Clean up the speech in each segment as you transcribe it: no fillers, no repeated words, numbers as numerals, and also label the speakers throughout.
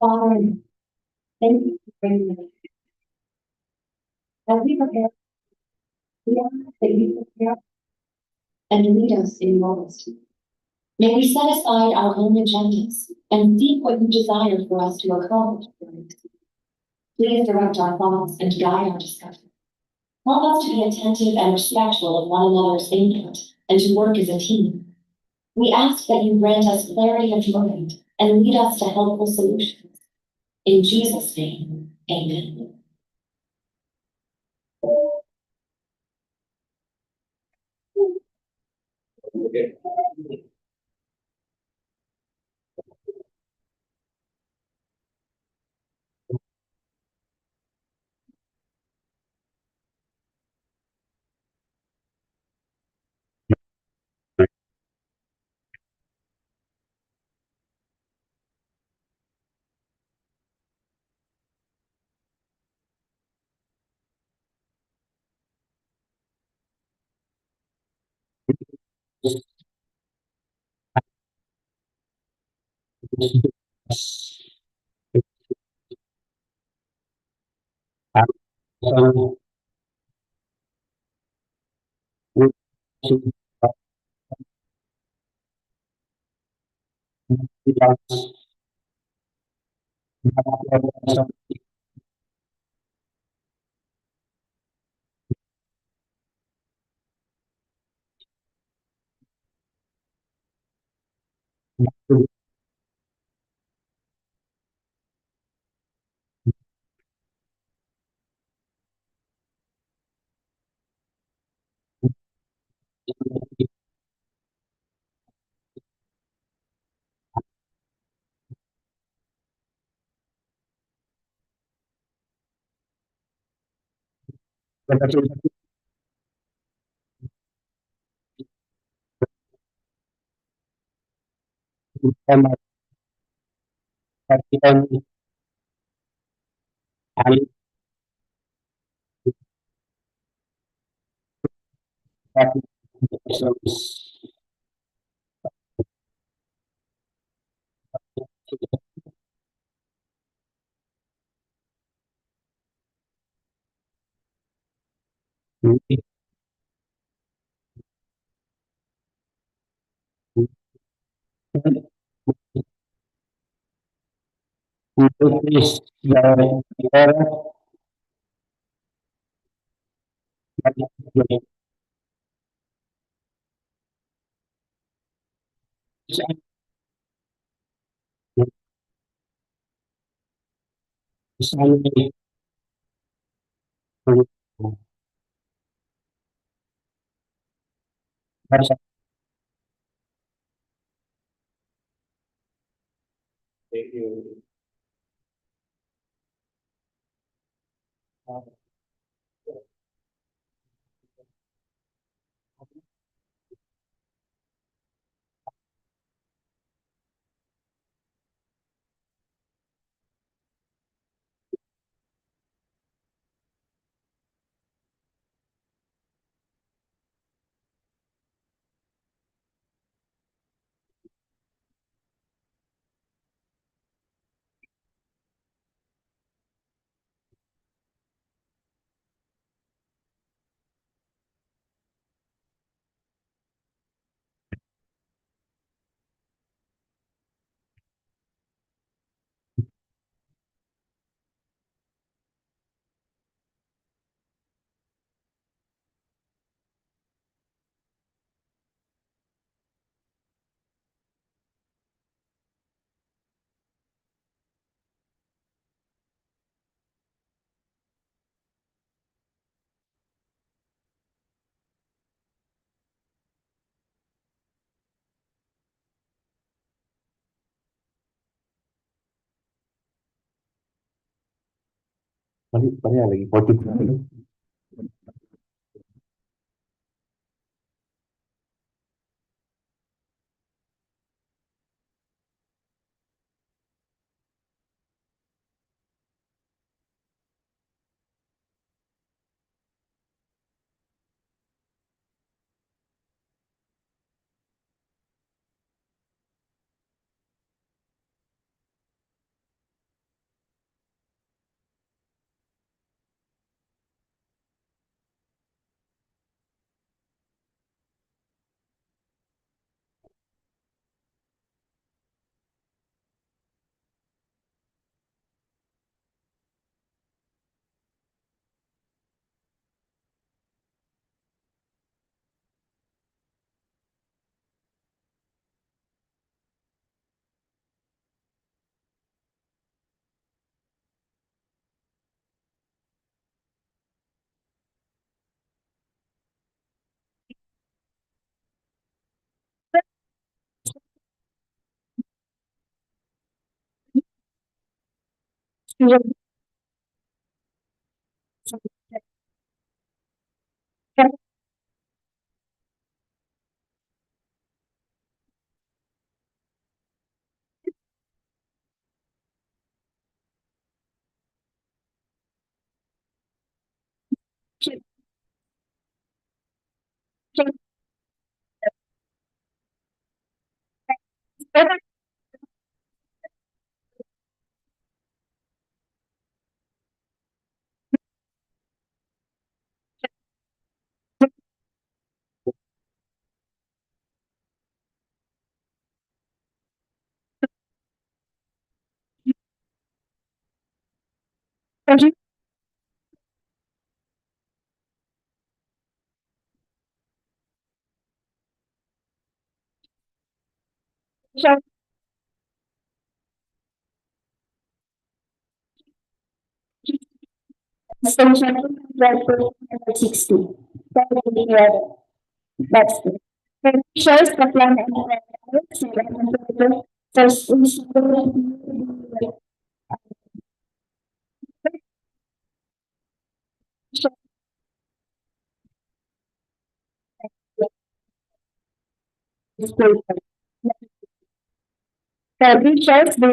Speaker 1: Father, thank you for bringing us. As we prepare, we ask that you prepare and lead us in yours. May we set aside our own agendas and seek what you desire for us to accomplish. Please direct our thoughts and guide our discussion. Help us to be attentive and respectful of one another's input and to work as a team. We ask that you grant us clarity of mind and lead us to helpful solutions. In Jesus' name, amen. Okay. Thank you. Tadi lagi pojok.
Speaker 2: Extension 60. That's it. It shows the plan and first installation so this shows the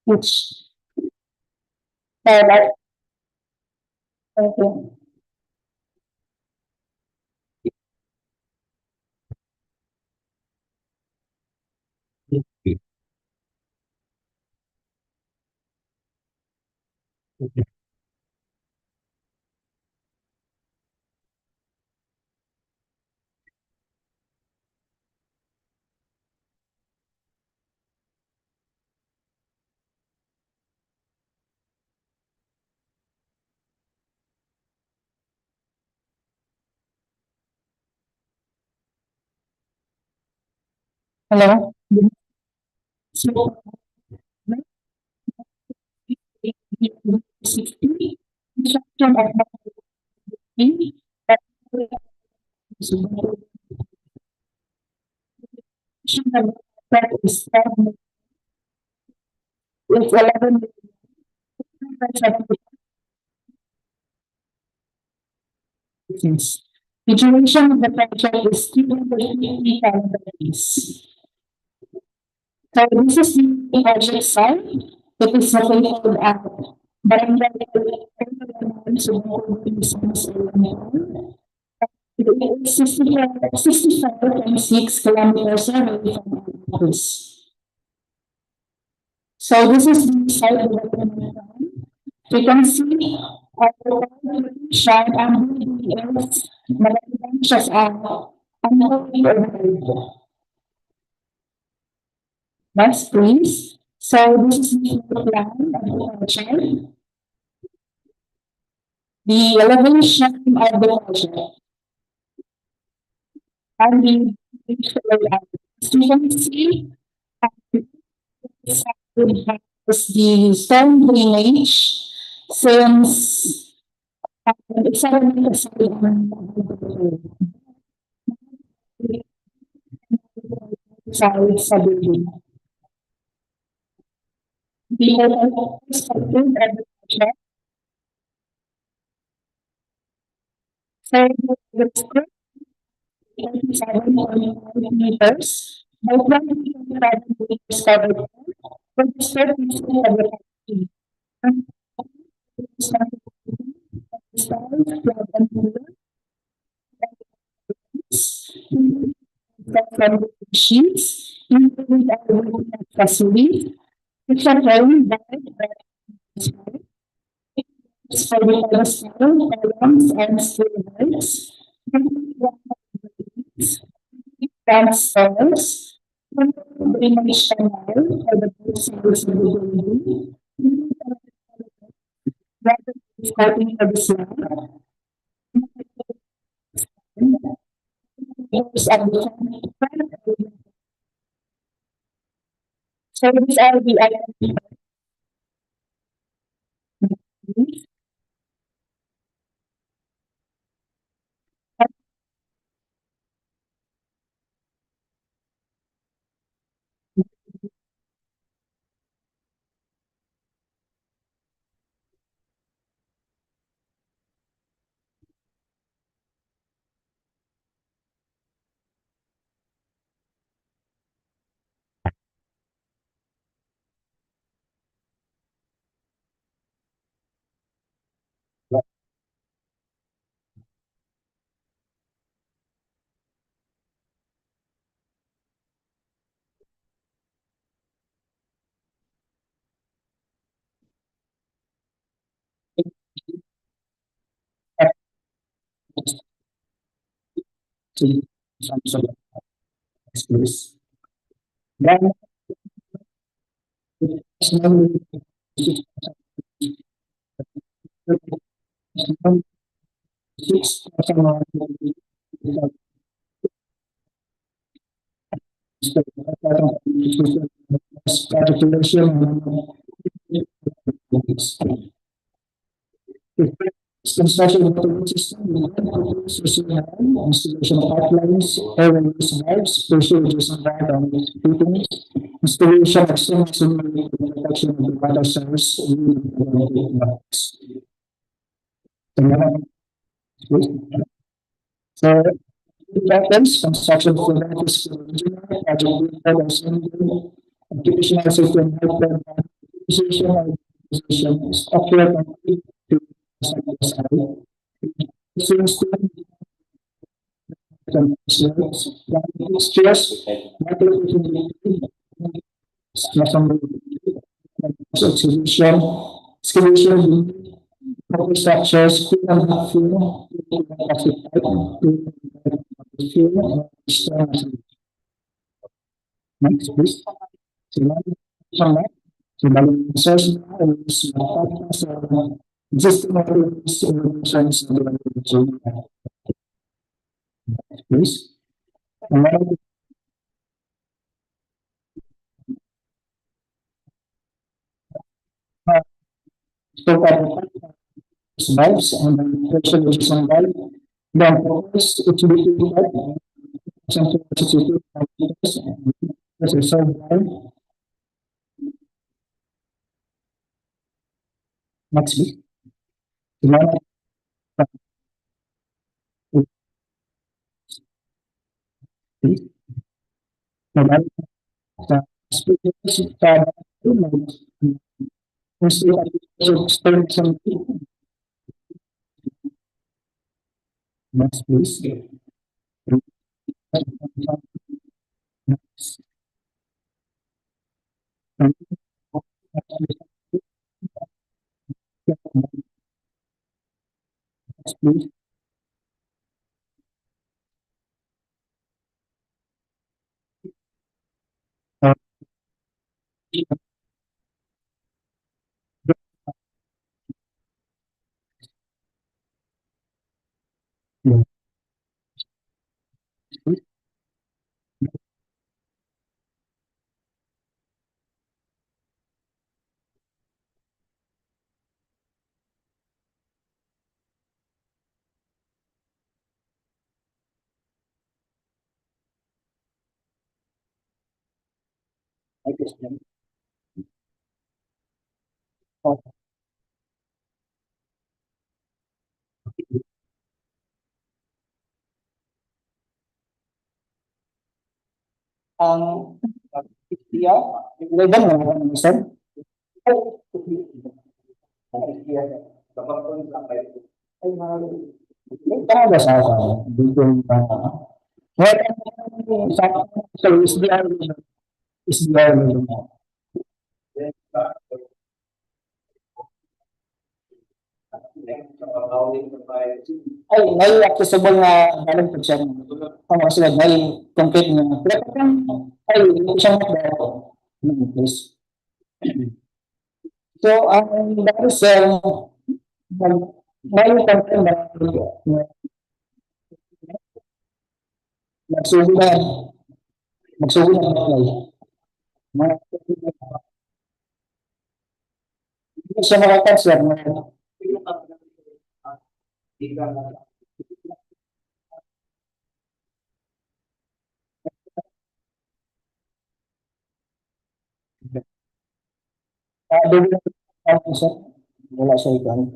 Speaker 2: which that's okay. Hello. So, 60 construction of the that is with 11 business. The duration of the project is 250 calendar days. So this is the project site. It is located at Barangay Kaulayanan, Sugbongcogon, Misamis Oriental. It is 65.6 kilometers away from our office. So this is the site development plan. You can see our shot and the is malagyan siya sa ano. Next, please. So this is the plan of the project. The elevation of the project and the as you can see, this has the stone drainage since it's already side sa building. The perspective of the project. So the script 37.5 meters by 20.7 meters covered for the square piece of the property. And style, flat and clear, from sheets, including the facility, which are very wide for the pedestal, columns, and stairs, and stairs, the image canal for the both sides of the building, rather than starting for the slab. Doors at the front. So these are the items. Some sort of space. Then, six construction of the system, installation of pipelines, air and use valves, procedures and heating, installation of semi protection of the water service. So, weapons, construction of the occupational safety and health, structural stress, excavation, structures, next, please. Source existing please. So, valves and the pressure reducing valve. Then, proposed utility valve, central substitute reserve valve. Next, please. Please. Next, please. Next, please. ang DEO, level na naman sir. Talaga sa dito sa SDR ay may accessible na galing po siya ang mga sila may complete na ay isang daw please. So ang dahil sa may content na nagsugulan mga hindi siya makakasya wala sa ikan.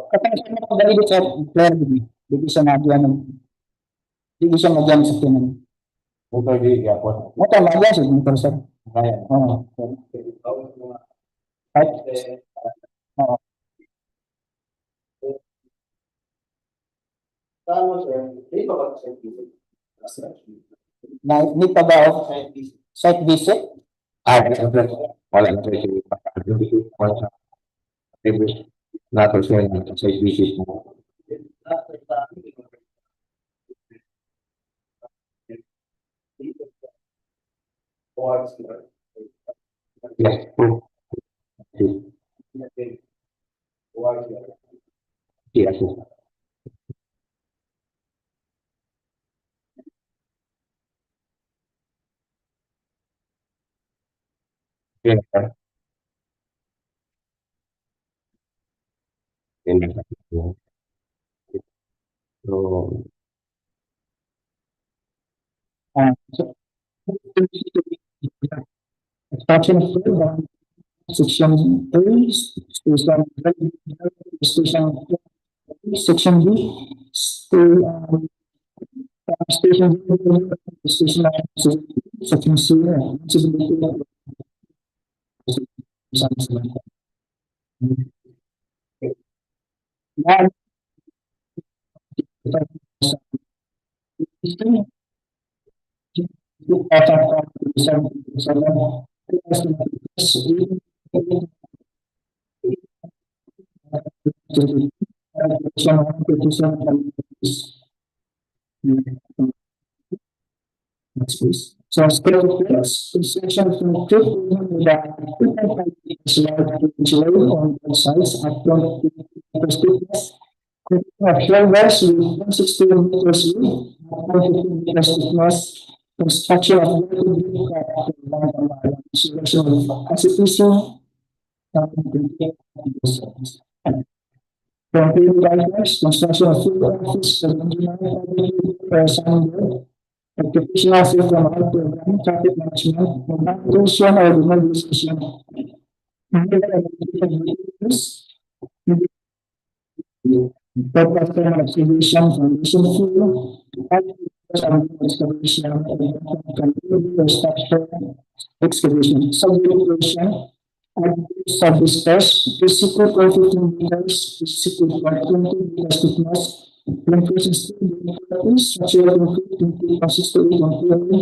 Speaker 2: Katang sa mga dito sa player dito sa nagyan sa tinan. Motor di yapon. Motor nagyan sa motor sa kaya. Ni pa ba site visit?
Speaker 3: Wala na tayo wala sa nato siya sa visit mo. Yes. Yes. Yes. So,
Speaker 2: Extraction of section A, section B, station section C, so scale section from on both sides upfront perspectives. Flavors with 160 meters width, 150 meters thickness, construction of selection of acceptation, from field diagrams, construction of field office, engineering, occupational safety and health program, traffic management, mobilization or demobilization. Purpose of excavation, foundation field, excavation, structure, excavation, subdivision, sub-disperse, physical for 15 meters, physical for 20 meters thickness, reinforcing structural concrete consistently on theory.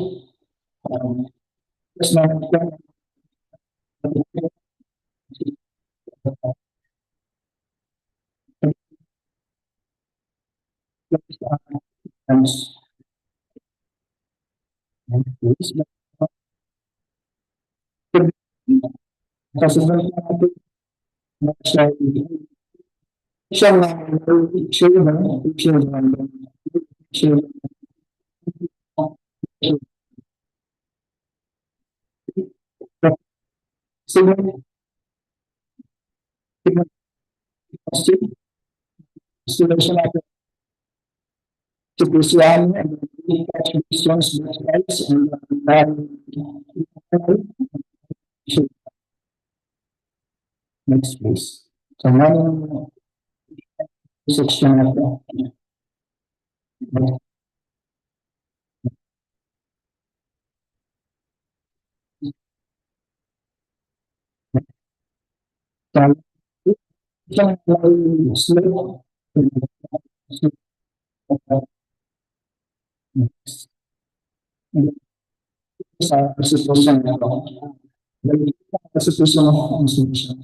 Speaker 2: Next, please. So now, section of Kalau isang may slow sa sitwasyon na ito. Dahil sa sitwasyon na ang solusyon.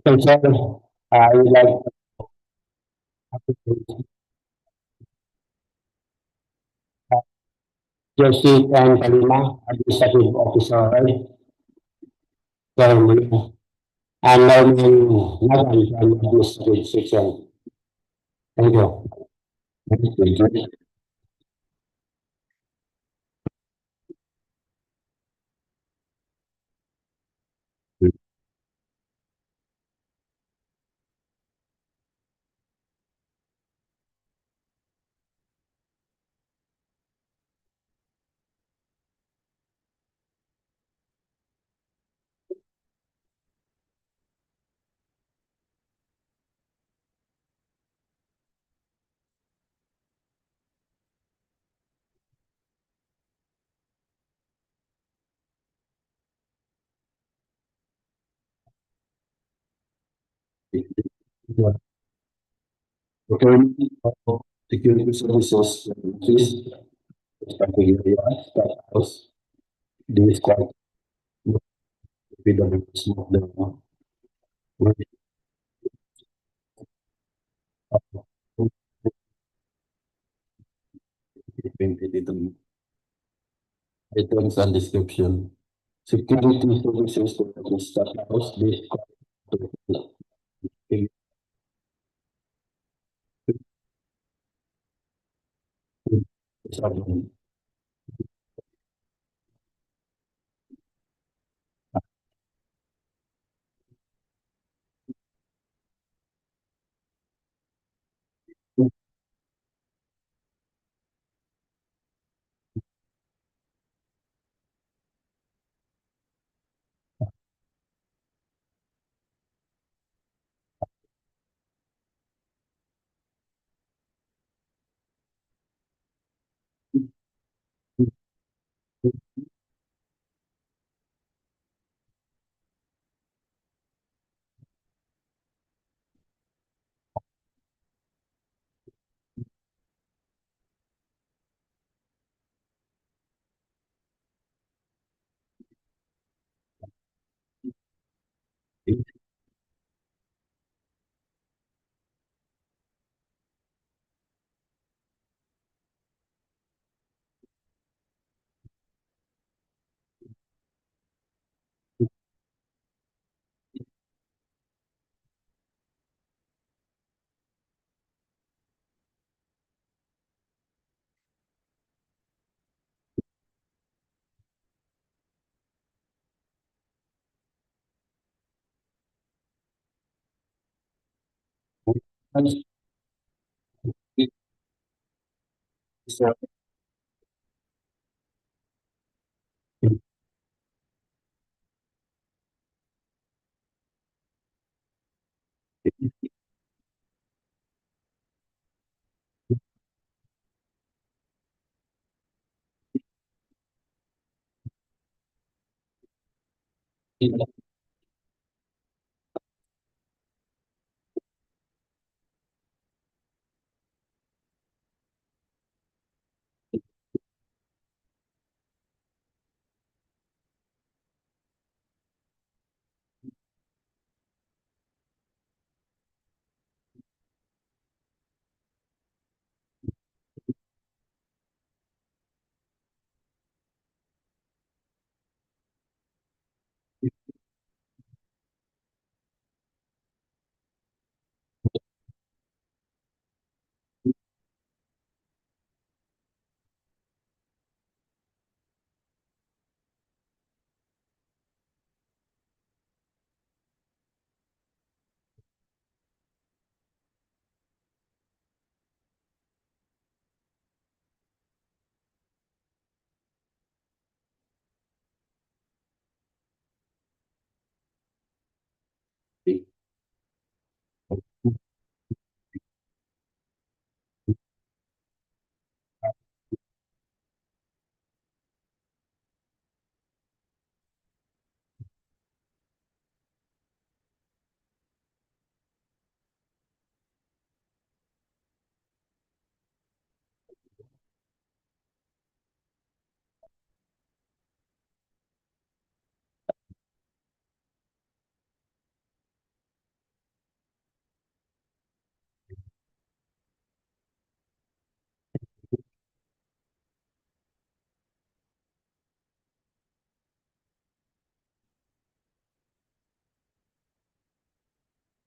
Speaker 3: Okay, sir, I would like to appreciate Jesse and Kalima, Administrative Officer, right? So, and Norman Nagan from Administrative Section. Thank you. Procurement of security services, please, starting area, start house, this quite PWH MOFDEO. Items and description. Security services to the start house, this quite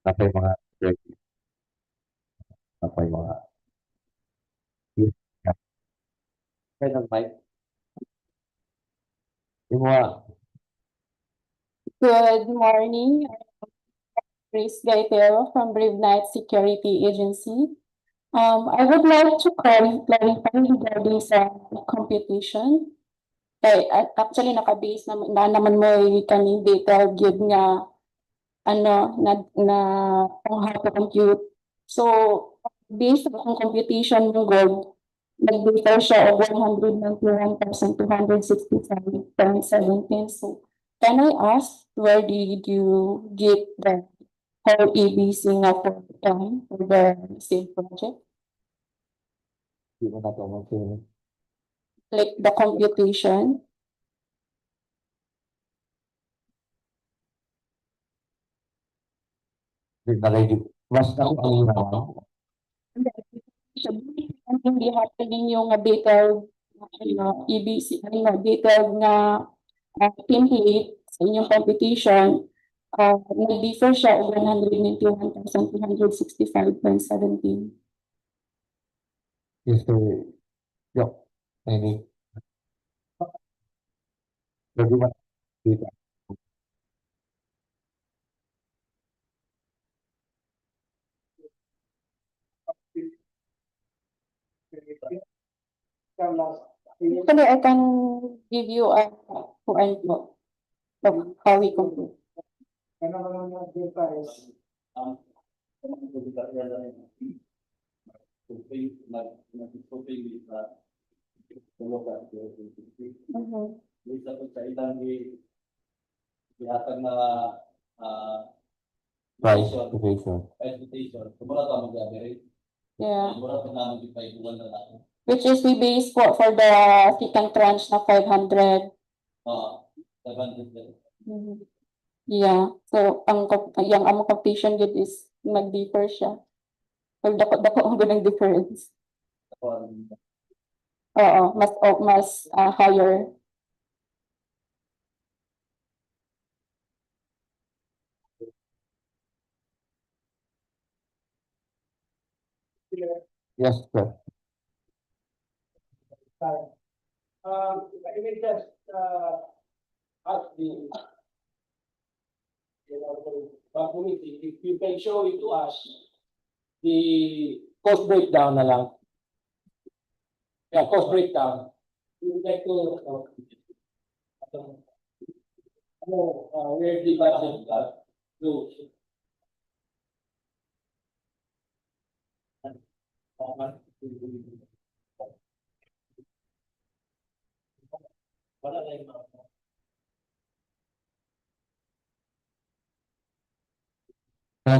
Speaker 3: Apa yung mga apa yung mga kaya ng mic yung mga
Speaker 4: Good morning. Grace Gaitero from Brave Night Security Agency. I would like to clarify regarding sa computation. Actually, naka-base naman mo kaning data give nga kung how to compute. So, based on computation ng gold, nag-data siya of 191,265.17. So, can I ask where did you get the whole ABC nga for the same project?
Speaker 3: hindi mo na ito mag-feel.
Speaker 4: Like the computation?
Speaker 3: Mas ako ang ginawa.
Speaker 4: Hindi happening yung detailed EBC, detailed nga template sa inyong computation, nag-differ siya of 191,265.17.
Speaker 3: Yes, sir. Yo, any. Pwede ba? Dito.
Speaker 4: Actually, I can give you a of how we compute. Mhm.
Speaker 3: Price, location.
Speaker 4: Yeah. Which is we base for the second tranche na 500. Mhm. Yeah. So, yung among computation good is nag-differ siya. Pag dako ang ganang difference. Oo, mas higher.
Speaker 3: Yes, sir.
Speaker 2: If I may just ask the committee, if you can show it to us, the cost breakdown na lang. Yeah, cost breakdown. We would like to where the budget goes. Wala na yung mga.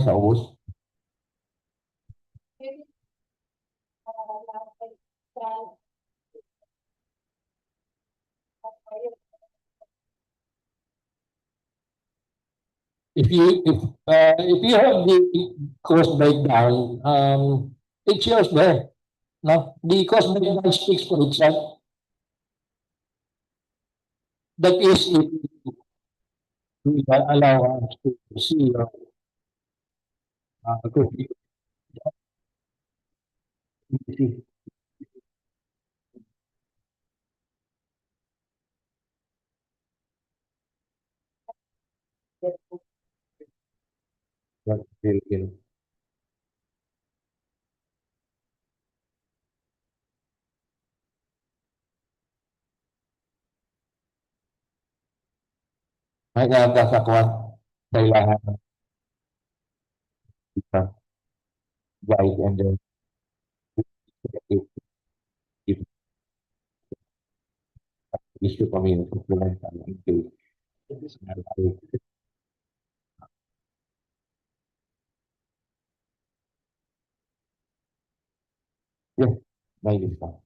Speaker 3: Sa ubos.
Speaker 2: If you have the cost breakdown, it's yours there. No, the cost breakdown speaks for itself. That is, if you allow us to see your
Speaker 3: Ay, sa kuwan, kailangan kita guide and then if issue kami ng supplemental into yes, may lista.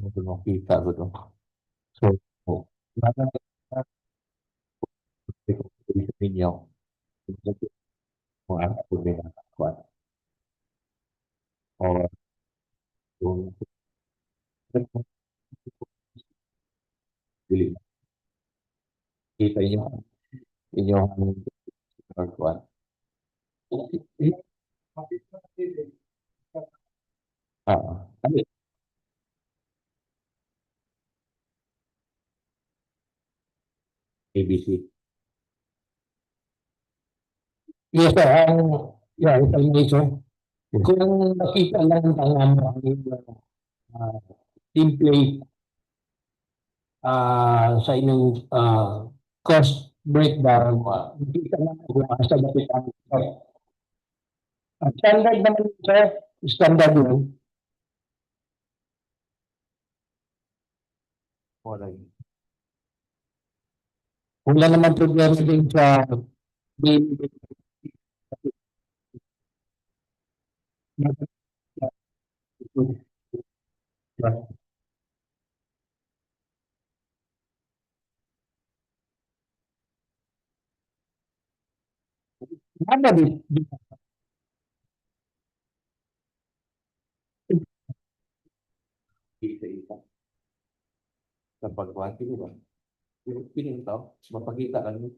Speaker 3: Ito makita ko to. So, ninyo kung ano po din ang kuwan. Or kung dili kita inyong kuwan. Ano? ABC.
Speaker 2: yes, sir. Yeah, if I may, sir. Kung nakita lang ang template sa inyong cost breakdown, nakita lang kung asa dapat ang standard naman, sir. Standard yun. Wala naman problema din sa bill. Ano din?
Speaker 3: Isa-isa. Sa pagkuhan, di ba? Piling to, mapakita kami.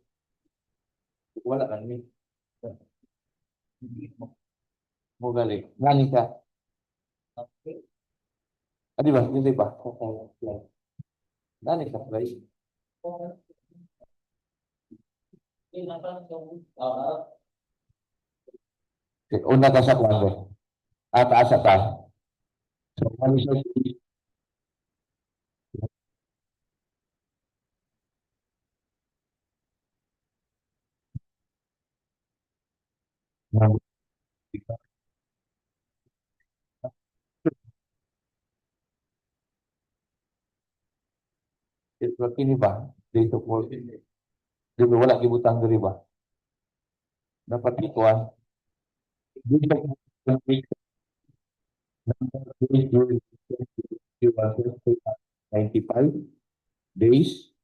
Speaker 3: Wala kami. Mo galing. Galing ka. Di ba? Hindi ba? Galing ka, guys. Una ka sa kwan, at asa ka. So, ano sa ini ba? Dito po. Dito wala kibutang diri ba? Dapat ikuan. Dito po. 95 days.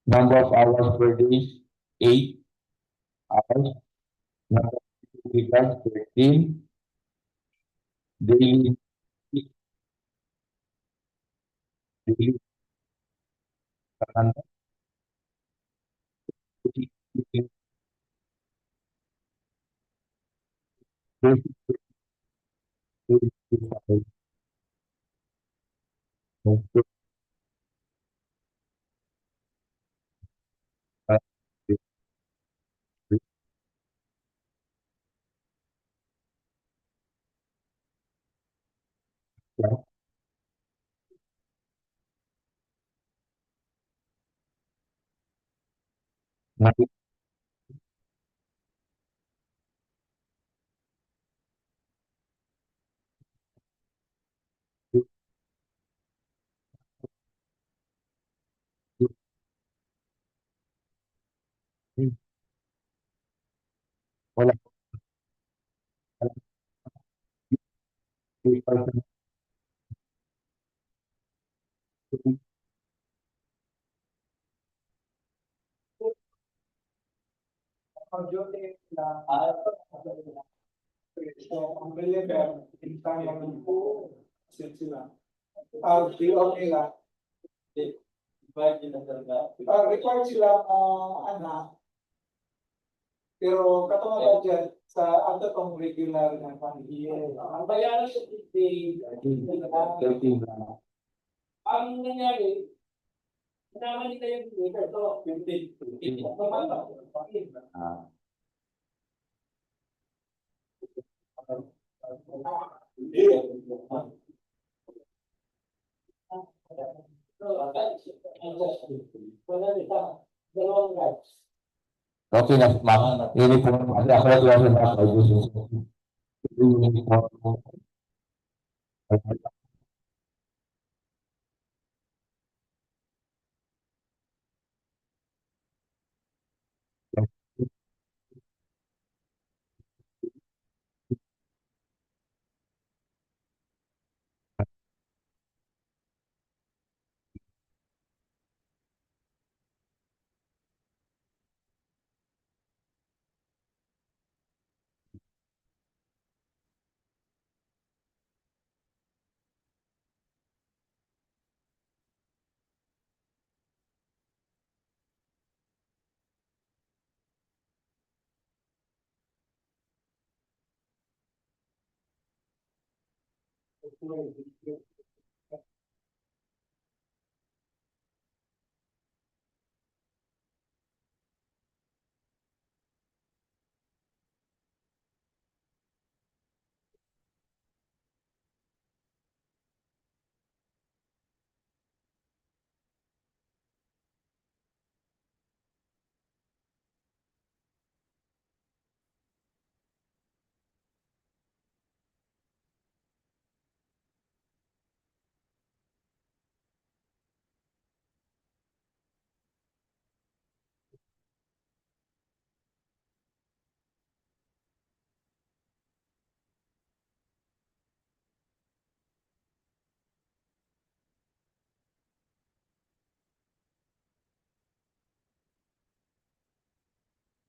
Speaker 3: Number of hours per day, 8 hours. Number of regards, 13. Daily, daily, Ngayon, wala
Speaker 2: Ang duty na so, ang deliver, tingnan yung po, sila. Ang DEO nila, required sila, pero katulad dyan, sa ano tong regular na pamilya. Ang bayaran sa day,
Speaker 3: 13 na.
Speaker 2: ang nangyari, naman nila yung deliver to, 15.
Speaker 3: Ah, okay na, ma'am. Uniform. Kasi ako na tuwa sa mga uniform.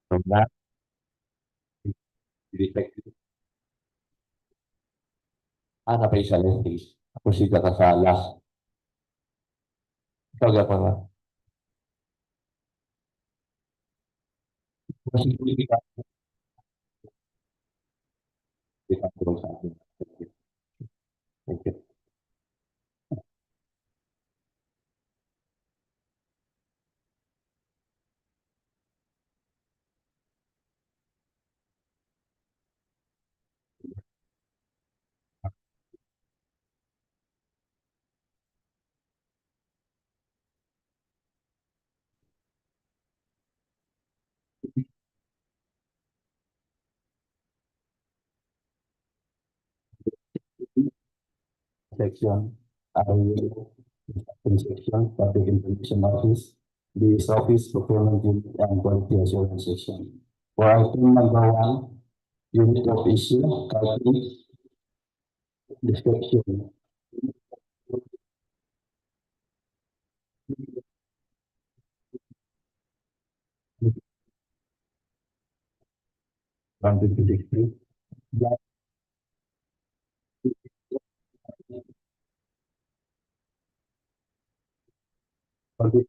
Speaker 3: From that, detective. Ano pa isa lentes? Ako si Kakasala. Ikaw ka na. Kasi hindi ka tulong sa akin. Thank you. Section, I will section, Public Information Office, this office, Procurement Unit, and Quality Assurance Section. For item number 1, unit of issue, copy, description. From the district. For the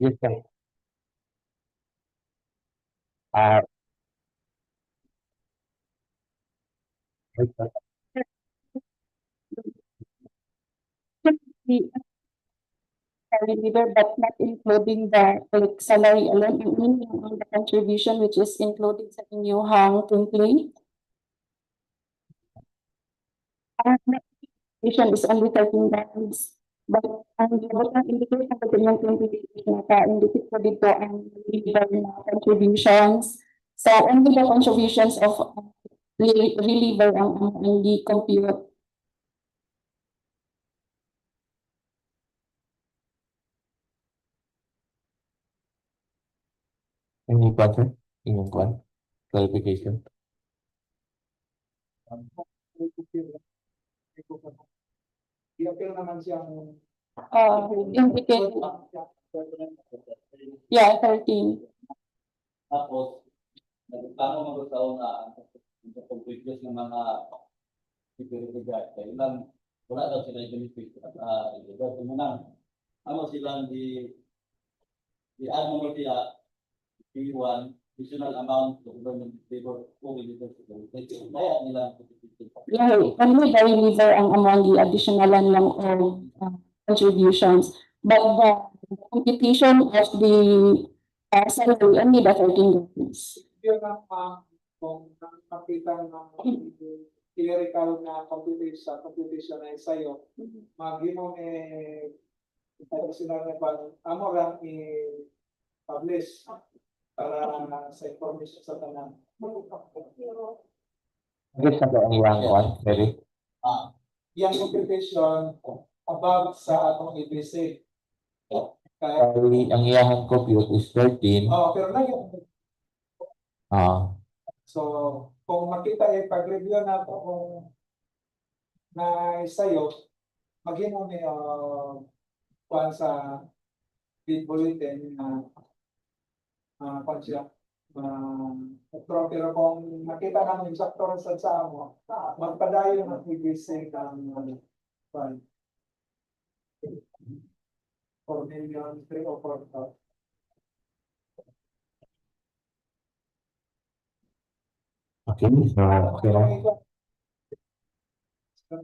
Speaker 3: Yes, sir. Uh, yes, sir.
Speaker 4: The salary leader, but not including the like salary alone, and only on the contribution which is included sa inyong template. Ang contribution is only $13. But ang gibutang indication sa inyong template naka-indicate po dito ang leader na contributions. So only the contributions of reliever ang hindi compute.
Speaker 3: Any question? Inyong kwan? Clarification?
Speaker 2: I-appeal naman siyang
Speaker 4: Indicate, yeah, 13.
Speaker 5: Tapos, nagplano magkakaroon na ang completeness ng mga security guard. Kaya lang, wala daw sila yung benefit. Ito muna, ano silang di-add mo siya, P1, additional amount to government favor for kaya nila.
Speaker 4: Yeah, only the reliever ang among the additional lang of contributions. But the computation of the salary only the 13 days.
Speaker 2: yun ang kung nakakita ng theoretical na computation na sa'yo, mag-inom international na amo lang i-publish para sa information sa tanan.
Speaker 3: Yes, sir. Ang iyang kwan, Mary.
Speaker 2: Yung computation above sa atong EBC. Kaya,
Speaker 3: Ang iyang compute is 13.
Speaker 2: pero na yung so, kung makita pag-review na ito kung na sa'yo, mag-inom kuhan sa bid bulletin na kuhan siya. Pero kung nakita namin sakto sa mo, magpadayo ng EBC ng kuhan. Or maybe on 3 or 4.
Speaker 3: Okay, so,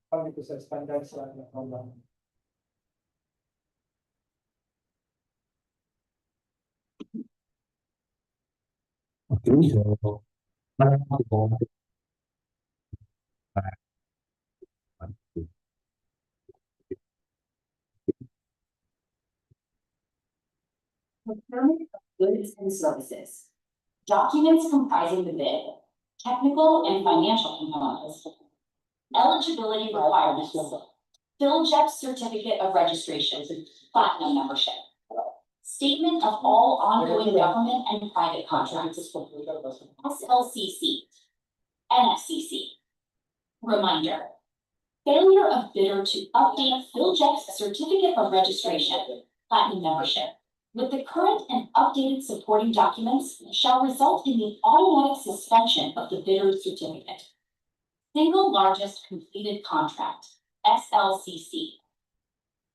Speaker 2: Kami ko sa standards lang na program.
Speaker 3: okay, so,
Speaker 1: Procurement of goods and services. Documents comprising the bid, technical and financial components. Eligibility requirements. PhilJEP certificate of registration, platinum membership. Statement of all ongoing government and private contracts. SLCC. NFCC. Reminder. Failure of bidder to update PhilJEP's certificate of registration, platinum membership, with the current and updated supporting documents shall result in the automatic suspension of the bidder's certificate. Single largest completed contract, SLCC.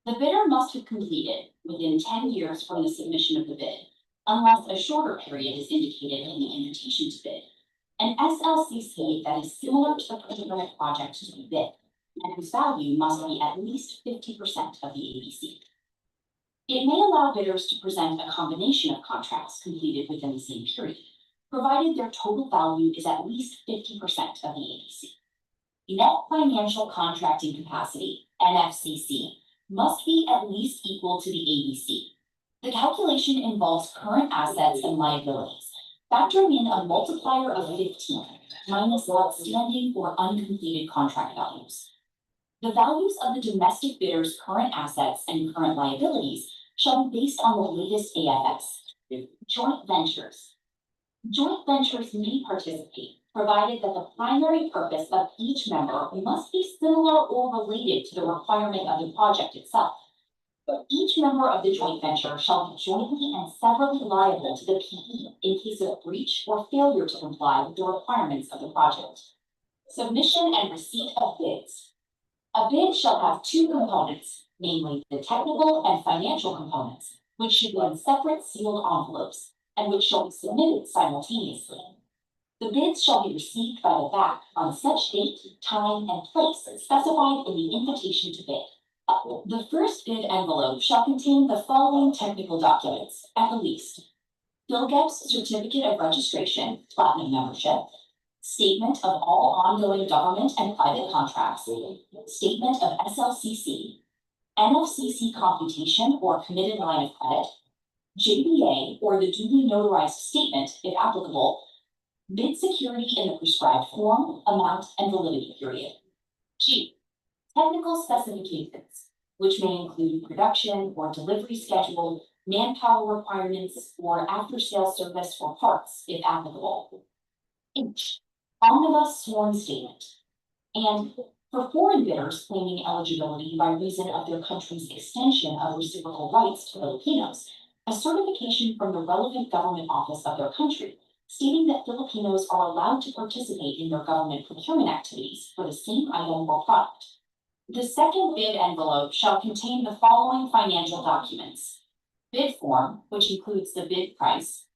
Speaker 1: The bidder must have completed within 10 years from the submission of the bid, unless a shorter period is indicated in the invitation to bid. An SLCC that is similar to the procurement project to be bid, and whose value must be at least 50% of the ABC. It may allow bidders to present a combination of contracts completed within the same period, provided their total value is at least 50% of the ABC. Net financial contracting capacity, NFCC, must be at least equal to the ABC. The calculation involves current assets and liabilities, factoring in a multiplier of 15 minus outstanding or uncompleted contract values. The values of the domestic bidder's current assets and current liabilities shall be based on the latest AFS. Joint ventures. Joint ventures may participate, provided that the primary purpose of each member must be similar or related to the requirement of the project itself. Each member of the joint venture shall be jointly and severally liable to the PE in case of breach or failure to comply with the requirements of the project. Submission and receipt of bids. A bid shall have two components, namely the technical and financial components, which should be in separate sealed envelopes, and which shall be submitted simultaneously. The bids shall be received by the BAC on such date, time, and place specified in the invitation to bid. The first bid envelope shall contain the following technical documents, at the least. PhilJEP's certificate of registration, platinum membership, statement of all ongoing government and private contracts, statement of SLCC, NFCC computation or committed line of credit, JBA or the duly notarized statement, if applicable, bid security in the prescribed form, amount, and validity period. G. Technical specifications, which may include production or delivery schedule, manpower requirements, or after-sales service for parts, if applicable. H. Omnibus sworn statement. And for foreign bidders claiming eligibility by reason of their country's extension of reciprocal rights to Filipinos, a certification from the relevant government office of their country, stating that Filipinos are allowed to participate in their government procurement activities for the same item or product. The second bid envelope shall contain the following financial documents. Bid form, which includes the bid price,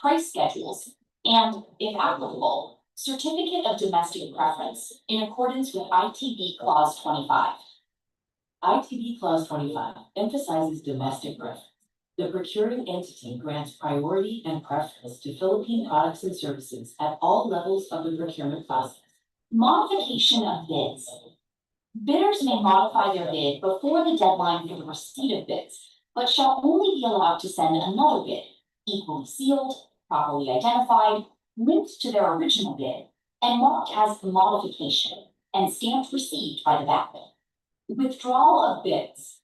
Speaker 1: price schedules, and, if applicable, certificate of domestic preference in accordance with ITB Clause 25. ITB Clause 25 emphasizes domestic preference. The procuring entity grants priority and preference to Philippine products and services at all levels of the procurement process. Modification of bids. Bidders may modify their bid before the deadline for the receipt of bids, but shall only be allowed to send another bid, equally sealed, properly identified, linked to their original bid, and marked as the modification, and stamped received by the BAC. Withdrawal of bids.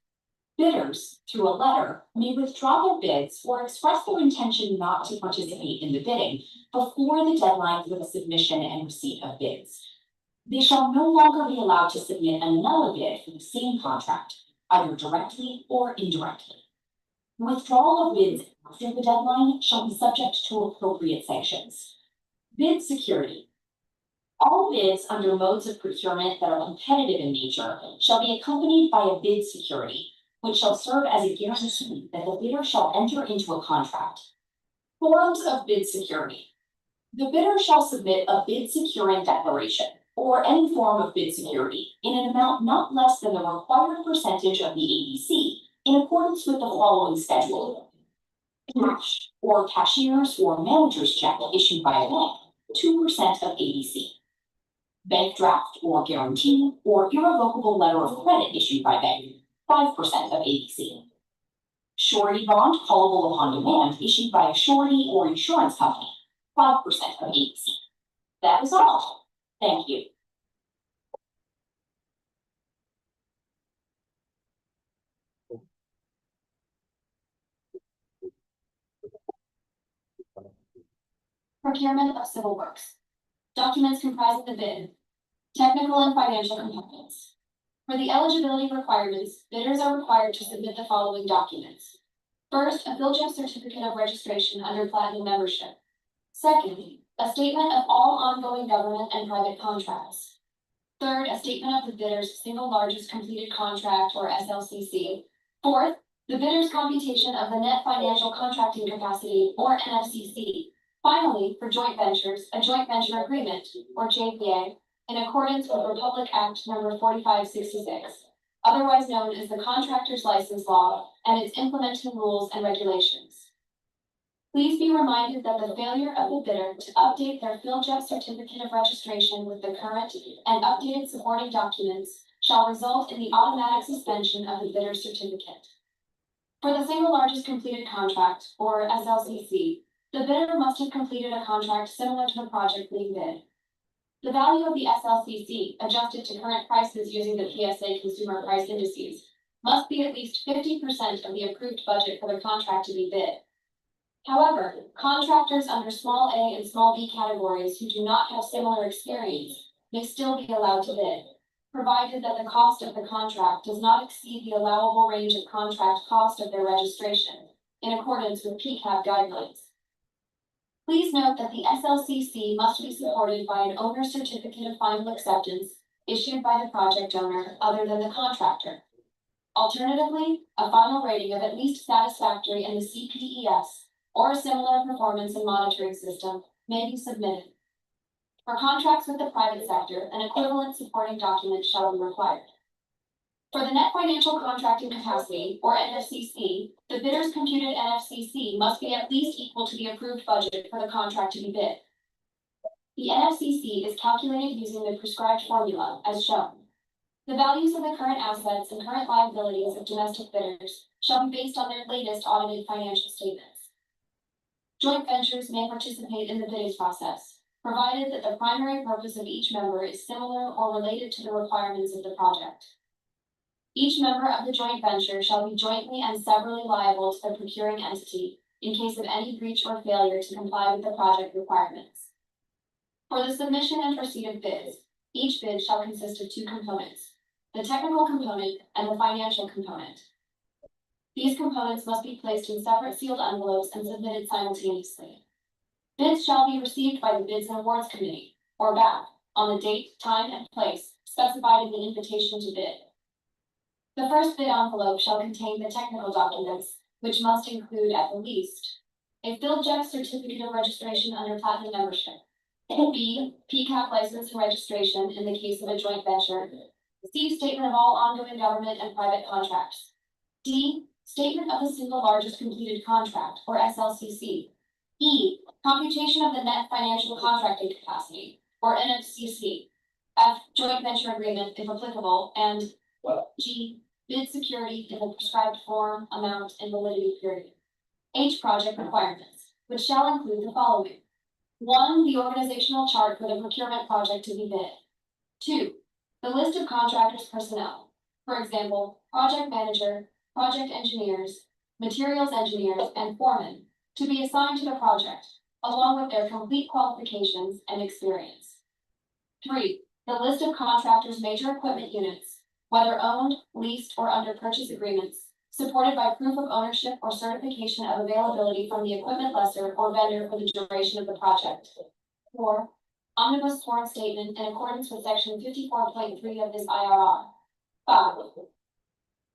Speaker 1: Bidders, through a letter, may withdraw their bids or express their intention not to participate in the bidding before the deadline for the submission and receipt of bids. They shall no longer be allowed to submit another bid for the same contract, either directly or indirectly. Withdrawal of bids after the deadline shall be subject to appropriate sanctions. Bid security. All bids under modes of procurement that are competitive in nature shall be accompanied by a bid security, which shall serve as a guarantee that the bidder shall enter into a contract. Forms of bid security. The bidder shall submit a bid securing declaration or any form of bid security in an amount not less than the required percentage of the ABC in accordance with the following schedule. Cash or cashier's or manager's check issued by a bank, 2% of ABC. Bank draft or guarantee or irrevocable letter of credit issued by bank, 5% of ABC. Surety bond callable upon demand issued by a surety or insurance company, 5% of ABC. That is all. Thank you. Procurement of civil works. Documents comprising the bid. Technical and financial components. For the eligibility requirements, bidders are required to submit the following documents. First, a FieldJEF certificate of registration under Platinum membership. Second, a statement of all ongoing government and private contracts. Third, a statement of the bidder's single largest completed contract or SLCC. Fourth, the bidder's computation of the net financial contracting capacity or NFCC. Finally, for joint ventures, a joint venture agreement or JVA in accordance with Republic Act number 4566, otherwise known as the Contractor's License Law and its implementing rules and regulations. Please be reminded that the failure of the bidder to update their FieldJEF certificate of registration with the current and updated supporting documents shall result in the automatic suspension of the bidder's certificate. For the single largest completed contract, or SLCC, the bidder must have completed a contract similar to the project being bid. The value of the SLCC, adjusted to current prices using the PSA consumer price indices, must be at least 50% of the approved budget for the contract to be bid. However, contractors under small a and small b categories who do not have similar experience may still be allowed to bid, provided that the cost of the contract does not exceed the allowable range of contract cost of their registration, in accordance with PCAP guidelines. Please note that the SLCC must be supported by an owner's certificate of final acceptance issued by the project owner other than the contractor. Alternatively, a final rating of at least satisfactory in the CPES or a similar performance and monitoring system may be submitted. For contracts with the private sector, an equivalent supporting document shall be required. For the net financial contracting capacity, or NFCC, the bidder's computed NFCC must be at least equal to the approved budget for the contract to be bid. The NFCC is calculated using the prescribed formula, as shown. The values of the current assets and current liabilities of domestic bidders shall be based on their latest audited financial statements. Joint ventures may participate in the bidding process, provided that the primary purpose of each member is similar or related to the requirements of the project. Each member of the joint venture shall be jointly and severally liable to the procuring entity in case of any breach or failure to comply with the project requirements. For the submission and receipt of bids, each bid shall consist of two components, the technical component and the financial component. These components must be placed in separate sealed envelopes and submitted simultaneously. Bids shall be received by the Bids and Awards Committee, or BAC, on the date, time, and place specified in the invitation to bid. The first bid envelope shall contain the technical documents, which must include at the least a FieldJEF certificate of registration under Platinum membership, B, PCAP license and registration in the case of a joint venture, C, statement of all ongoing government and private contracts, D, statement of the single largest completed contract, or SLCC, E, computation of the net financial contracting capacity, or NFCC, F, joint venture agreement if applicable, and G, bid security in the prescribed form, amount, and validity period. H, project requirements, which shall include the following. 1, the organizational chart for the procurement project to be bid. 2, the list of contractors' personnel. For example, project manager, project engineers, materials engineers, and foremen to be assigned to the project, along with their complete qualifications and experience. 3, the list of contractors' major equipment units, whether owned, leased, or under purchase agreements, supported by proof of ownership or certification of availability from the equipment lessor or vendor for the duration of the project. 4, Omnibus sworn statement in accordance with section 54.3 of this IRR. 5.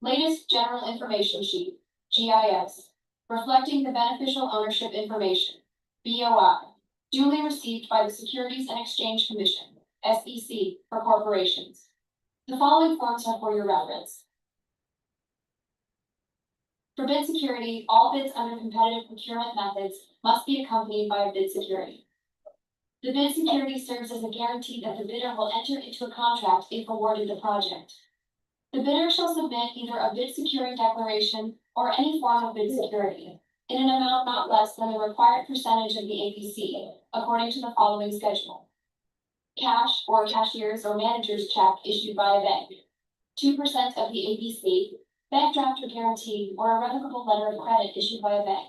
Speaker 1: Latest general information sheet, GIS, reflecting the beneficial ownership information, BOI, duly received by the Securities and Exchange Commission, SEC, for corporations. The following forms are for your reference. For bid security, all bids under competitive procurement methods must be accompanied by a bid security. The bid security serves as a guarantee that the bidder will enter into a contract if awarded the project. The bidder shall submit either a bid security declaration or any form of bid security in an amount not less than the required percentage of the APC, according to the following schedule. Cash or cashier's or manager's check issued by a bank, 2% of the APC, bank draft or guarantee or a revocable letter of credit issued by a bank,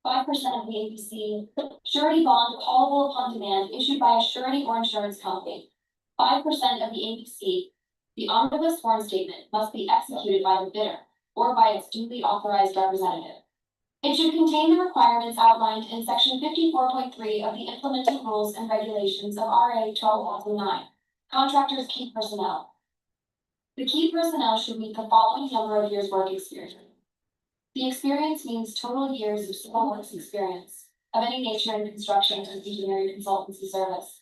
Speaker 1: 5% of the APC, surety bond callable upon demand issued by a surety or insurance company, 5% of the APC. The omnibus sworn statement must be executed by the bidder or by its duly authorized representative. It should contain the requirements outlined in section 54.3 of the implementing rules and regulations of RA 1209, contractors' key personnel. The key personnel should meet the following number of years' work experience. The experience means total years of civil works experience of any nature in construction and engineering consultancy service.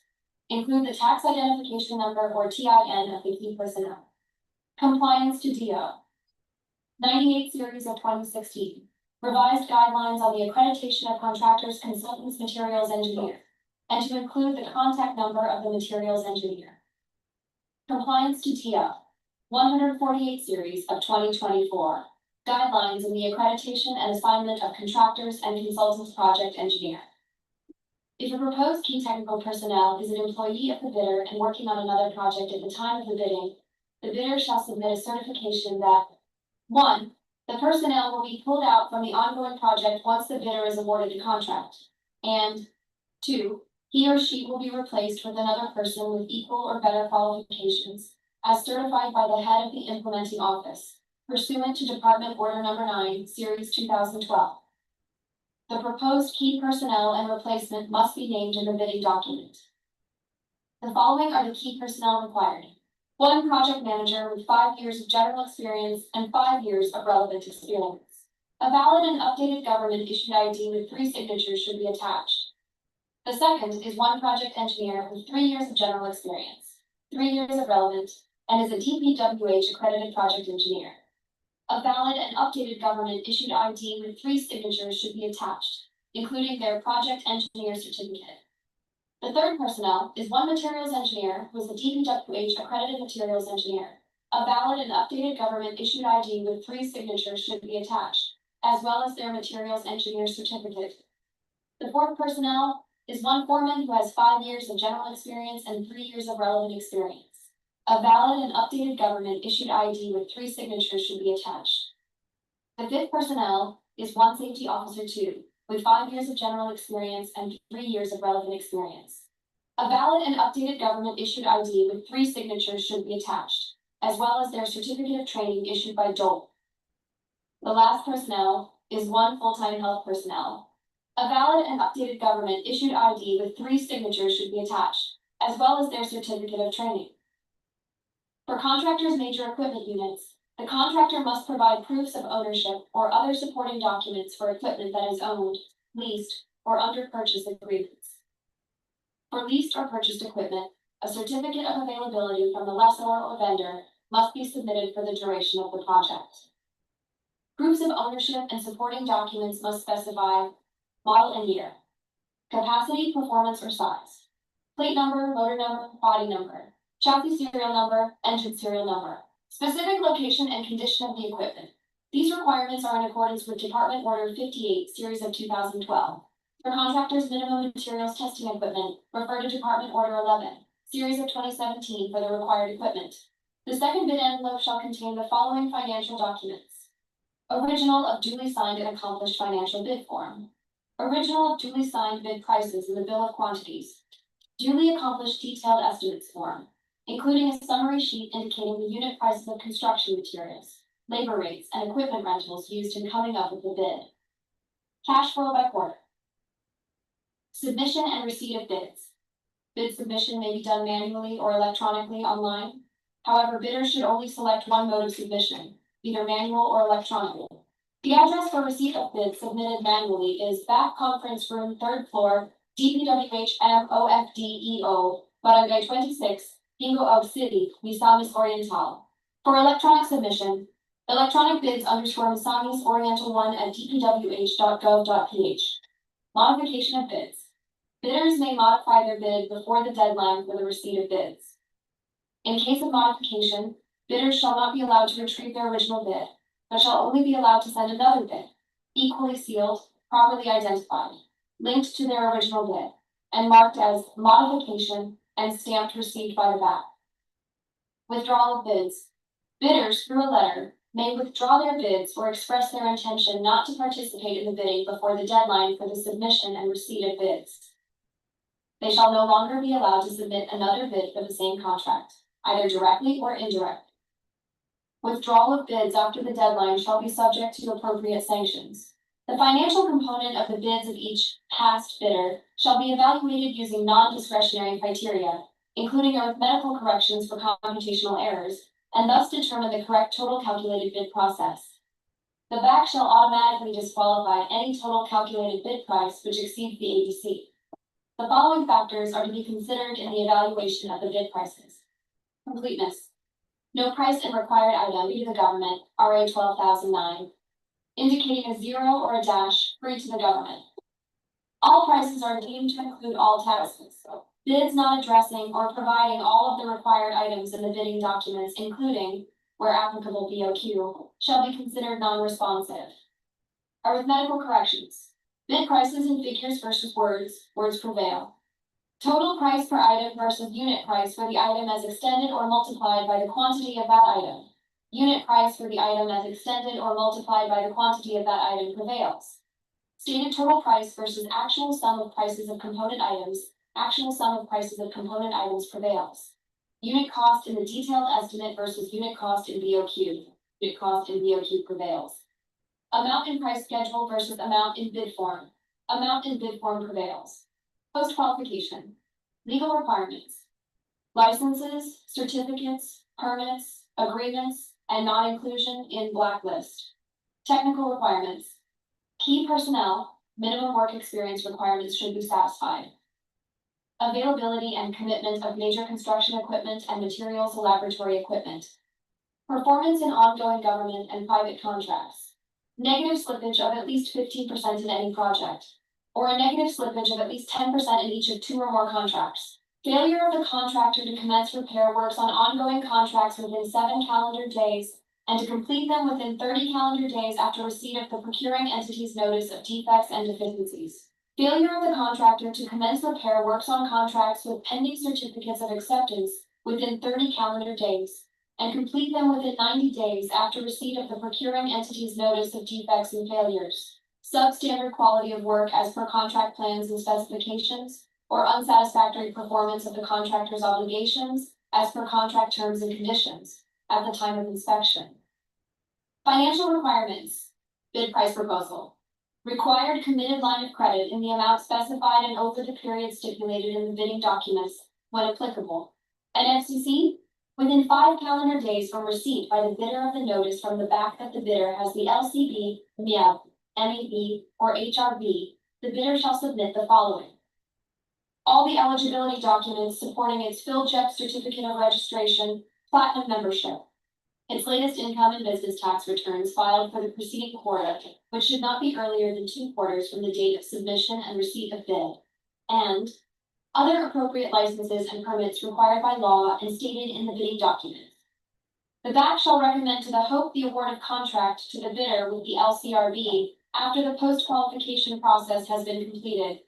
Speaker 1: Include the tax identification number or TIN of the key personnel. Compliance to DEO. 98 series of 2016. Revised guidelines on the accreditation of contractors, consultants, materials engineer, and to include the contact number of the materials engineer. Compliance to DEO. 148 series of 2024. Guidelines in the accreditation and assignment of contractors and consultants project engineer. If a proposed key technical personnel is an employee of the bidder and working on another project at the time of the bidder shall submit a certification that 1. The personnel will be pulled out from the ongoing project once the bidder is awarded the contract, and 2. He or she will be replaced with another person with equal or better qualifications, as certified by the head of the implementing office, pursuant to Department Order Number 9, Series 2012. The proposed key personnel and replacement must be named in the bidding document. The following are the key personnel required. 1 project manager with 5 years of general experience and 5 years of relevant experience. A valid and updated government issued ID with 3 signatures should be attached. The second is 1 project engineer with 3 years of general experience, 3 years of relevant, and is a DPWH accredited project engineer. A valid and updated government issued ID with 3 signatures should be attached, including their project engineer certificate. The third personnel is 1 materials engineer who is a DPWH accredited materials engineer. A valid and updated government issued ID with 3 signatures should be attached, as well as their materials engineer certificate. The fourth personnel is 1 foreman who has 5 years of general experience and 3 years of relevant experience. A valid and updated government issued ID with 3 signatures should be attached. The fifth personnel is 1 safety officer 2, with 5 years of general experience and 3 years of relevant experience. A valid and updated government issued ID with 3 signatures should be attached, as well as their certificate of training issued by DOL. The last personnel is 1 full-time health personnel. A valid and updated government issued ID with 3 signatures should be attached, as well as their certificate of training. For contractors' major equipment units, the contractor must provide proofs of ownership or other supporting documents for equipment that is owned, leased, or under purchase agreements. For leased or purchased equipment, a certificate of availability from the lessor or vendor must be submitted for the duration of the project. Proofs of ownership and supporting documents must specify model and year, capacity, performance, or size, plate number, motor number, body number, chassis serial number, engine serial number, specific location and condition of the equipment. These requirements are in accordance with Department Order 58, Series of 2012. For contractors' minimum materials testing equipment, refer to Department Order 11, Series of 2017 for the required equipment. The second bid envelope shall contain the following financial documents. Original of duly signed and accomplished financial bid form. Original of duly signed bid prices in the bill of quantities. Duly accomplished detailed estimates form, including a summary sheet indicating the unit prices of construction materials, labor rates, and equipment rentals used in coming up with the bid. Cash flow by quarter. Submission and receipt of bids. Bid submission may be done manually or electronically online. However, bidders should only select one mode of submission, either manual or electronic. The address for receipt of bids submitted manually is Back Conference Room, 3rd floor, DPWH-MOFDEO, Barangay 26, Pingo City, Misamis Oriental. For electronic submission, electronic bids _Misamis Oriental 1 at dpwh.gov.ph. Modification of bids. Bidders may modify their bid before the deadline for the receipt of bids. In case of modification, bidders shall not be allowed to retrieve their original bid, but shall only be allowed to send another bid, equally sealed, properly identified, linked to their original bid, and marked as modification and stamped received by the BAC. Withdrawal of bids. Bidders, through a letter, may withdraw their bids or express their intention not to participate in the bidding before the deadline for the submission and receipt of bids. They shall no longer be allowed to submit another bid for the same contract, either directly or indirectly. Withdrawal of bids after the deadline shall be subject to appropriate sanctions. The financial component of the bids of each past bidder shall be evaluated using non-discretionary criteria, including arithmetical corrections for computational errors, and thus determine the correct total calculated bid process. The BAC shall automatically disqualify any total calculated bid price which exceeds the ABC. The following factors are to be considered in the evaluation of the bid prices. Completeness. No price and required item to the government, RA 12,009, indicating a 0 or a dash free to the government. All prices are deemed to include all taxes. Bids not addressing or providing all of the required items in the bidding documents, including, where applicable BOQ, shall be considered non-responsive. Arithmetical corrections. Bid prices in figures versus words prevail. Total price per item versus unit price for the item as extended or multiplied by the quantity of that item. Unit price for the item as extended or multiplied by the quantity of that item prevails. Stated total price versus actual sum of prices of component items. Actual sum of prices of component items prevails. Unit cost in the detailed estimate versus unit cost in BOQ. Unit cost in BOQ prevails. Amount in price schedule versus amount in bid form. Amount in bid form prevails. Post-qualification. Legal requirements. Licenses, certificates, permits, agreements, and non-inclusion in blacklist. Technical requirements. Key personnel, minimum work experience requirements should be satisfied. Availability and commitment of major construction equipment and materials and laboratory equipment. Performance in ongoing government and private contracts. Negative slippage of at least 15% in any project, or a negative slippage of at least 10% in each of 2 or more contracts. Failure of the contractor to commence repair works on ongoing contracts within 7 calendar days and to complete them within 30 calendar days after receipt of the procuring entity's notice of defects and deficiencies. Failure of the contractor to commence repair works on contracts with pending certificates of acceptance within 30 calendar days and complete them within 90 days after receipt of the procuring entity's notice of defects and failures. Substandard quality of work as per contract plans and specifications, or unsatisfactory performance of the contractor's obligations as per contract terms and conditions at the time of inspection. Financial requirements. Bid price proposal. Required committed line of credit in the amount specified and over the period stipulated in the bidding documents, when applicable. An FCC, within 5 calendar days from receipt by the bidder of the notice from the back that the bidder has the LCB, MEB, MEB, or HRB, the bidder shall submit the following. All the eligibility documents supporting its PhilJEP certificate of registration, platinum membership, its latest income and business tax returns filed for the preceding quarter, which should not be earlier than 2 quarters from the date of submission and receipt of bid, and other appropriate licenses and permits required by law and stated in the bidding document. The BAC shall recommend to the HOPE the award of contract to the bidder with the LCRB after the post-qualification process has been completed.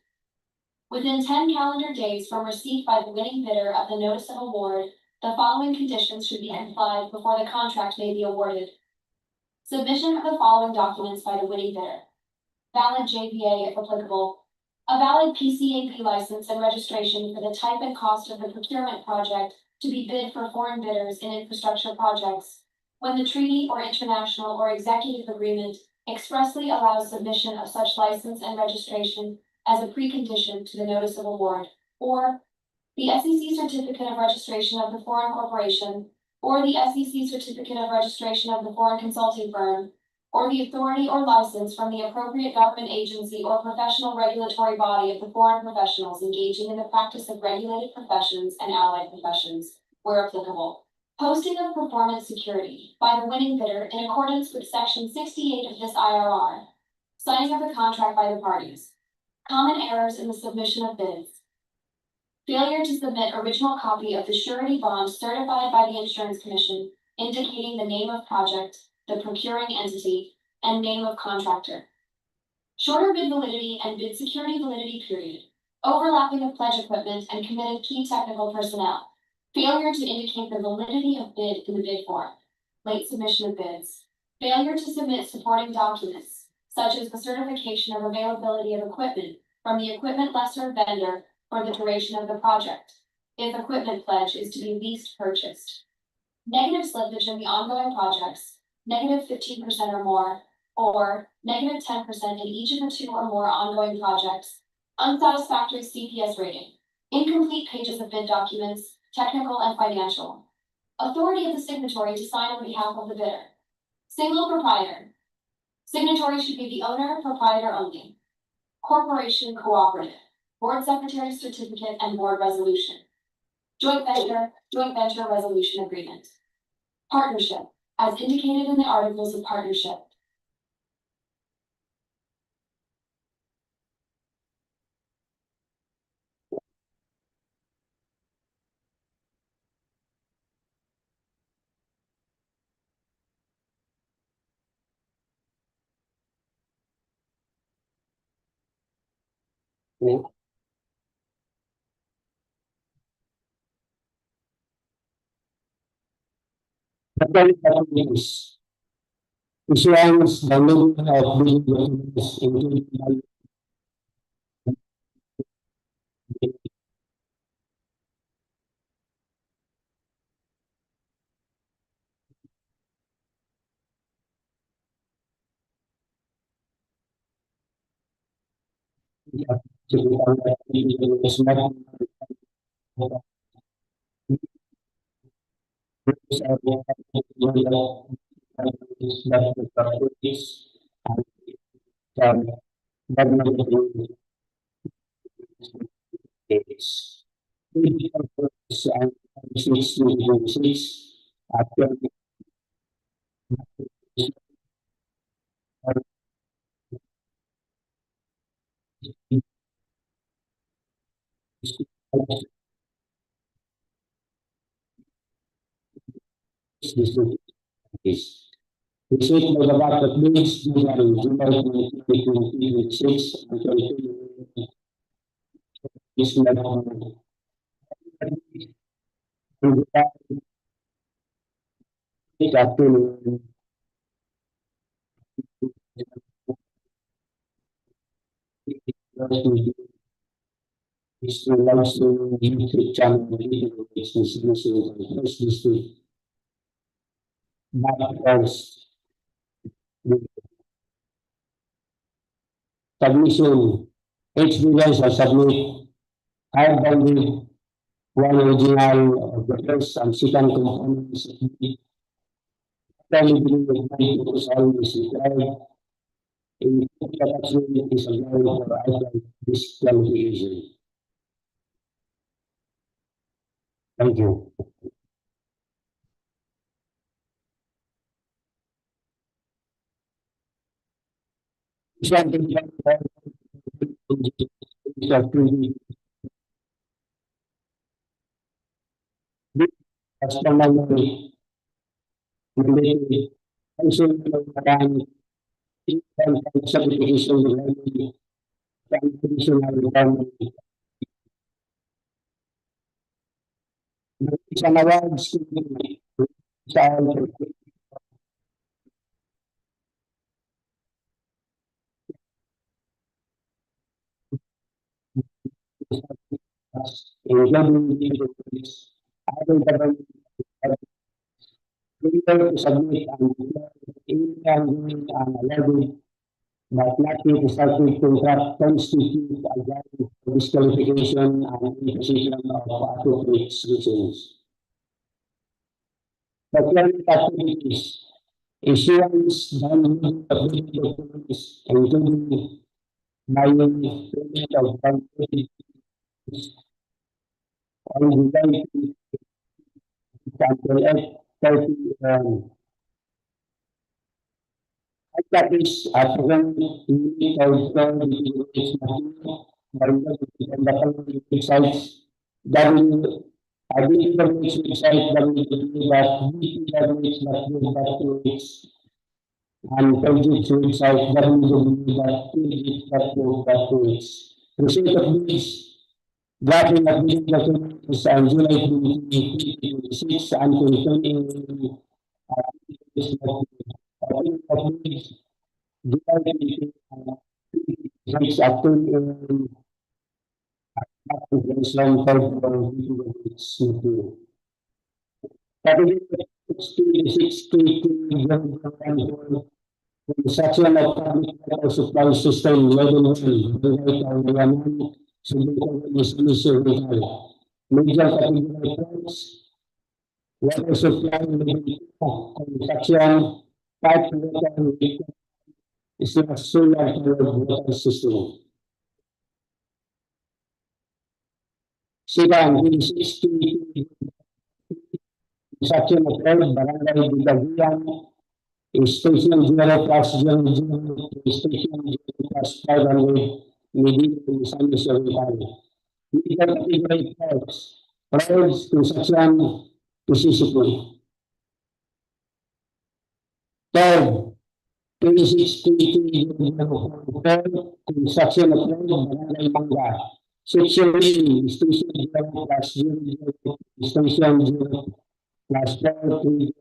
Speaker 1: Within 10 calendar days from receipt by the winning bidder of the notice of award, the following conditions should be complied before the contract may be awarded. Submission of the following documents by the winning bidder. Valid JVA if applicable. A valid PCAP license and registration for the type and cost of the procurement project to be bid for foreign bidders in infrastructure projects, when the treaty or international or executive agreement expressly allows submission of such license and registration as a precondition to the notice of award, or the SEC Certificate of Registration of the Foreign Corporation, or the SEC Certificate of Registration of the Foreign Consulting Firm, or the authority or license from the appropriate government agency or professional regulatory body of the foreign professionals engaging in the practice of regulated professions and allied professions, where applicable. Posting of performance security by the winning bidder in accordance with Section 68 of this IRR. Signing of the contract by the parties. Common errors in the submission of bids. Failure to submit original copy of the surety bond certified by the Insurance Commission, indicating the name of project, the procuring entity, and name of contractor. Shorter bid validity and bid security validity period. Overlapping of pledge equipment and committed key technical personnel. Failure to indicate the validity of bid in the bid form. Late submission of bids. Failure to submit supporting documents, such as the certification of availability of equipment from the equipment lessor vendor for the duration of the project, if equipment pledge is to be leased purchased. Negative slippage in the ongoing projects, negative 15% or more, or negative 10% in each of the 2 or more ongoing projects. Unsatisfactory CPS rating. Incomplete pages of bid documents, technical and financial. Authority of the signatory to sign on behalf of the bidder. Single proprietor. Signatory should be the owner, proprietor only. Corporation cooperative. Board Secretary's certificate and board resolution. Joint venture resolution agreement. Partnership, as indicated in the articles of partnership.
Speaker 3: Issuance the meaning of these documents including Receipt by the back of bids July 2026 is is to launch the YouTube channel submission. Each device are submit hard bounded one original of the first and second components of the always required in attachment is allowed for item disqualification. Thank you. To submit and declare any ongoing and alleged but not yet started contract constitute a ground for disqualification and imposition of appropriate solutions. Procurement activities, issuance, downloading of building documents, including buying payment of bank on July until 30. That is applicant unit of DPWH Barangay and the following websites DPWH website www.dpwh.gov.ph and Project's website www.project.gov.ph. Receipt of bids, drafting of bidding documents on July 2026 and containing July after construction of public water supply system level 1, Kaulayanan, Sugbongcogon, Misamis Oriental. Major category points, water supply level 2, construction, pipe water is not solar powered water system. Second, construction of Barangay Dig-aguyan, station 0+00, station 0+500, Medina, Misamis Oriental. Major category parts, roads, construction, specifically. Third, 26 construction of Barangay Mangga. Section B, station 0+00, station 0+430.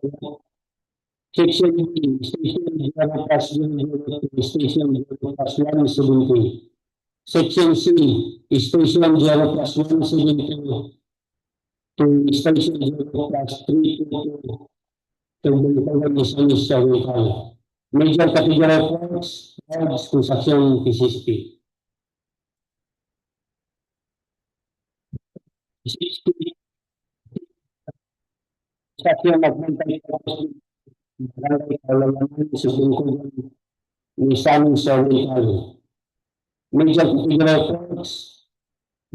Speaker 3: Section B, station 0+00, station 0+170. Section C, station 0+170 to station 0+322 to Sugbongcogon, Misamis Oriental. Major category points, roads, construction, PCCP. Construction of Barangay Kaulayanan, Sugbongcogon, Misamis Oriental. Major category points,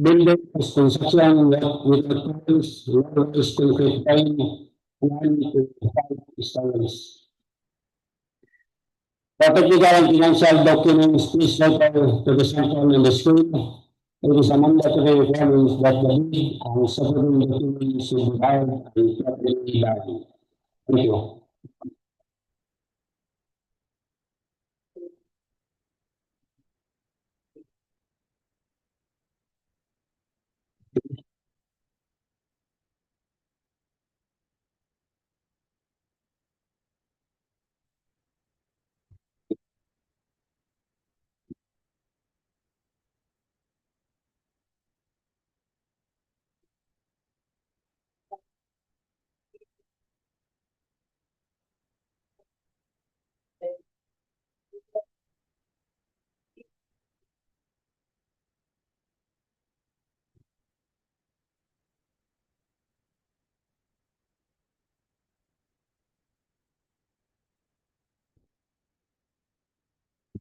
Speaker 3: building, construction, with points, low-rise concrete time, 1 to 5 stories. Technical and financial documents, please refer to the sample on the screen. It is a mandatory requirement that the bid and supporting documents should be filed and properly done. Thank you.